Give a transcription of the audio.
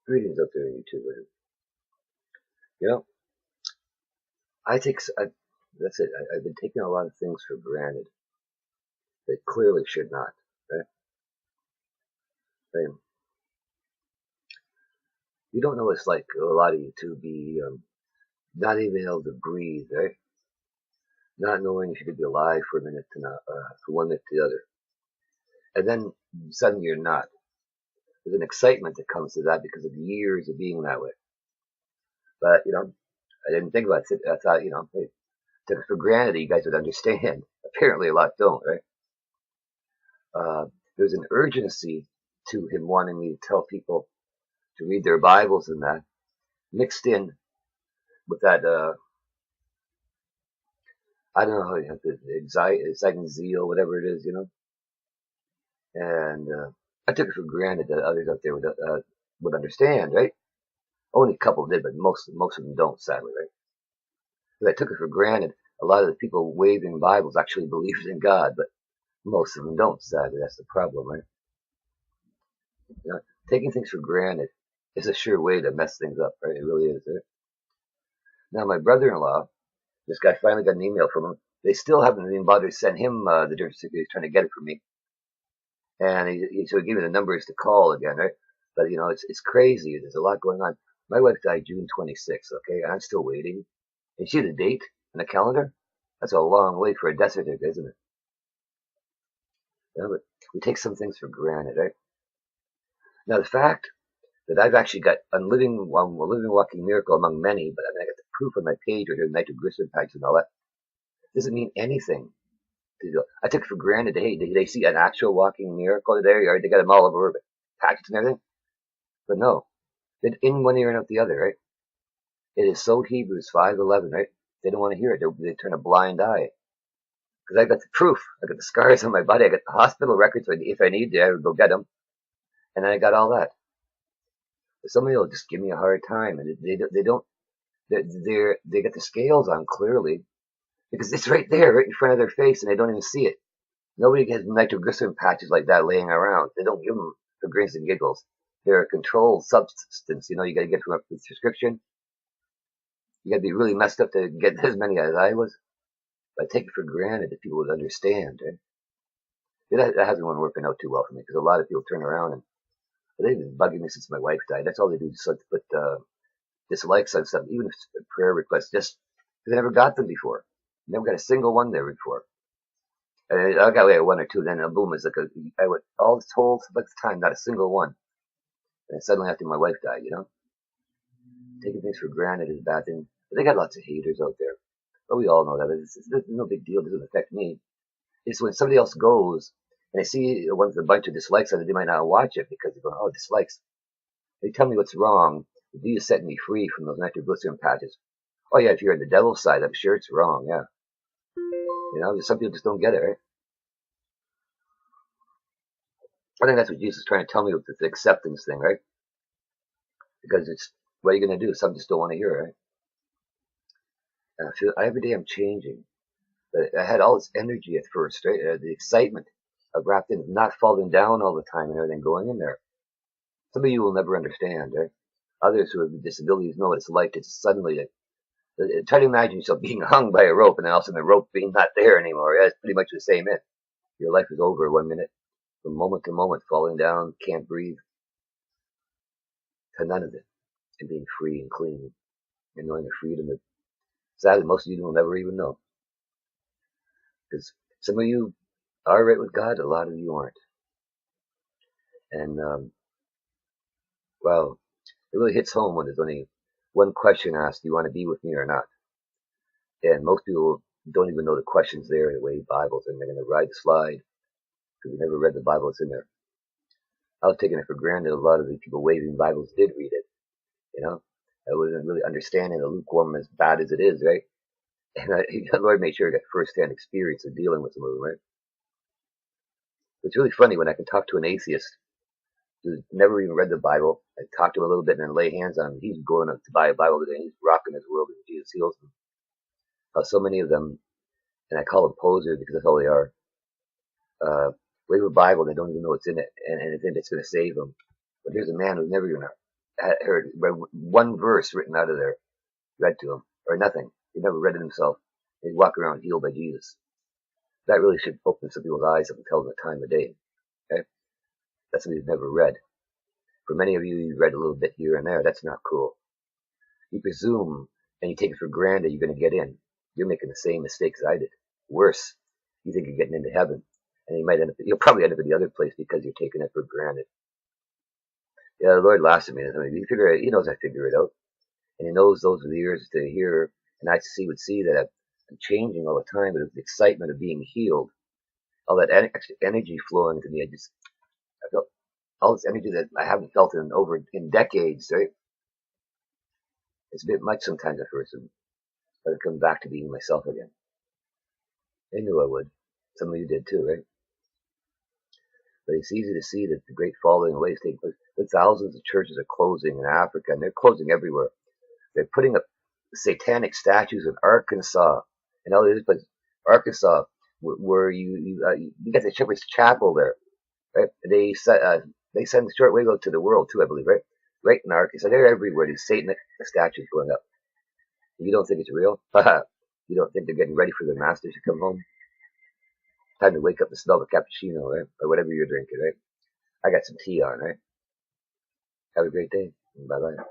Greetings up there in YouTube, man. You know, I take, I, that's it. I've been taking a lot of things for granted that clearly should not. Right? Right? You don't know what it's like, a lot of you, to be not even able to breathe, right? Not knowing if you could be alive for a minute to not, for 1 minute to the other. And then suddenly you're not. There's an excitement that comes to that because of years of being that way. But, I didn't think about it. I thought, hey, took it for granted that you guys would understand. Apparently a lot don't, right? Uh, there's an urgency to him wanting me to tell people to read their Bibles and that, mixed in with that, I don't know how you have to, exciting zeal, whatever it is, And I took it for granted that others out there would understand, right? Only a couple did, but most of them don't, sadly, right? But I took it for granted. A lot of the people waving Bibles actually believed in God, but most of them don't, sadly. That's the problem, right? Taking things for granted is a sure way to mess things up, right? It really is, right? Now, my brother-in-law, this guy finally got an email from him. They still haven't even bothered to send him the different certificate. He's trying to get it from me, and so he gave me the numbers to call again, right? But it's crazy. There's a lot going on. My wife died June 26th, okay, and I'm still waiting. And see the date and the calendar? That's a long wait for a death certificate, isn't it? But we take some things for granted, right? Now, the fact that I've actually got a living walking miracle among many, but I mean, I got the proof on my page or the nitroglycerin packs and all that, doesn't mean anything. I took it for granted. Hey, did they see an actual walking miracle there? They got them all over packets and everything. But no, in one ear and out the other, right? It is so Hebrews 5:11, right? They don't want to hear it. They turn a blind eye. Because I got the proof. I got the scars on my body. I got the hospital records. If I need to, I would go get them. And then I got all that. But somebody will just give me a hard time, and they don't. They got the scales on clearly because it's right there, right in front of their face, and they don't even see it. Nobody gets nitroglycerin patches like that laying around. They don't give them for grins and giggles. They're a controlled substance. You got to get from a prescription. You got to be really messed up to get as many as I was. But I take it for granted that people would understand. Right? That hasn't been working out too well for me because a lot of people turn around and they've been bugging me since my wife died. That's all they do, just like to put dislikes on stuff, even if it's a prayer request, just because I never got them before. Never got a single one there before. And I got one or two, then boom, it's like I went all this whole time, not a single one. And suddenly after my wife died, taking things for granted is a bad thing. But they got lots of haters out there. But we all know that. It's no big deal. It doesn't affect me. It's when somebody else goes and they see one with a bunch of dislikes on it, they might not watch it because they're going, oh, dislikes. They tell me what's wrong. Jesus set me free from those nitroglycerin patches. Oh yeah, if you're on the devil's side, I'm sure it's wrong. Yeah, some people just don't get it, right? I think that's what Jesus is trying to tell me with this acceptance thing, right? Because it's what are you going to do? Some just don't want to hear it, right? And I feel every day I'm changing. But I had all this energy at first, right? The excitement of wrapped in, not falling down all the time and everything going in there. Some of you will never understand, right? Others who have disabilities know what it's like to suddenly try to imagine yourself being hung by a rope and then all of a sudden the rope being not there anymore. Yeah, it's pretty much the same. Your life is over 1 minute, from moment to moment, falling down, can't breathe, to none of it, and being free and clean, and knowing the freedom that sadly most of you will never even know. Because some of you are right with God, a lot of you aren't. And, well, it really hits home when there's only one question asked, do you want to be with me or not? And most people don't even know the questions there in the way Bibles, and they're going to ride the slide because they never read the Bible that's in there. I was taking it for granted a lot of the people waving Bibles did read it, I wasn't really understanding the lukewarm as bad as it is, right? And the Lord made sure I got first-hand experience of dealing with some of them, right? It's really funny when I can talk to an atheist who's never even read the Bible. I talk to him a little bit and then lay hands on him. He's going up to buy a Bible today. He's rocking his world and Jesus heals him. So many of them, and I call them posers because that's all they are, wave a Bible, they don't even know what's in it, and it's going to save them. But here's a man who's never even heard one verse written out of there, read to him, or nothing. He never read it himself. He'd walk around healed by Jesus. That really should open some people's eyes up and tell them the time of day. Okay? That's what he's never read. For many of you, you read a little bit here and there. That's not cool. You presume and you take it for granted you're going to get in. You're making the same mistakes I did. Worse, you think you're getting into heaven, and you'll probably end up in the other place because you're taking it for granted. Yeah, the Lord laughs at me. He knows I figure it out, and He knows those with ears to hear and I would see that I'm changing all the time. But the excitement of being healed, all that extra energy flowing to me, I felt all this energy that I haven't felt in decades. Right? It's a bit much sometimes at first, but I come back to being myself again. I knew I would. Some of you did too, right? But it's easy to see that the great falling away is taking place. The thousands of churches are closing in Africa, and they're closing everywhere. They're putting up satanic statues in Arkansas and all these places. Arkansas, where you get the Shepherd's Chapel there, right? They send shortwave to the world too, I believe, right? Right in Arkansas, they're everywhere. These satanic statues going up. You don't think it's real? You don't think they're getting ready for their masters to come home? Time to wake up and smell the cappuccino, right? Or whatever you're drinking, right? I got some tea on, right? Have a great day. Bye-bye.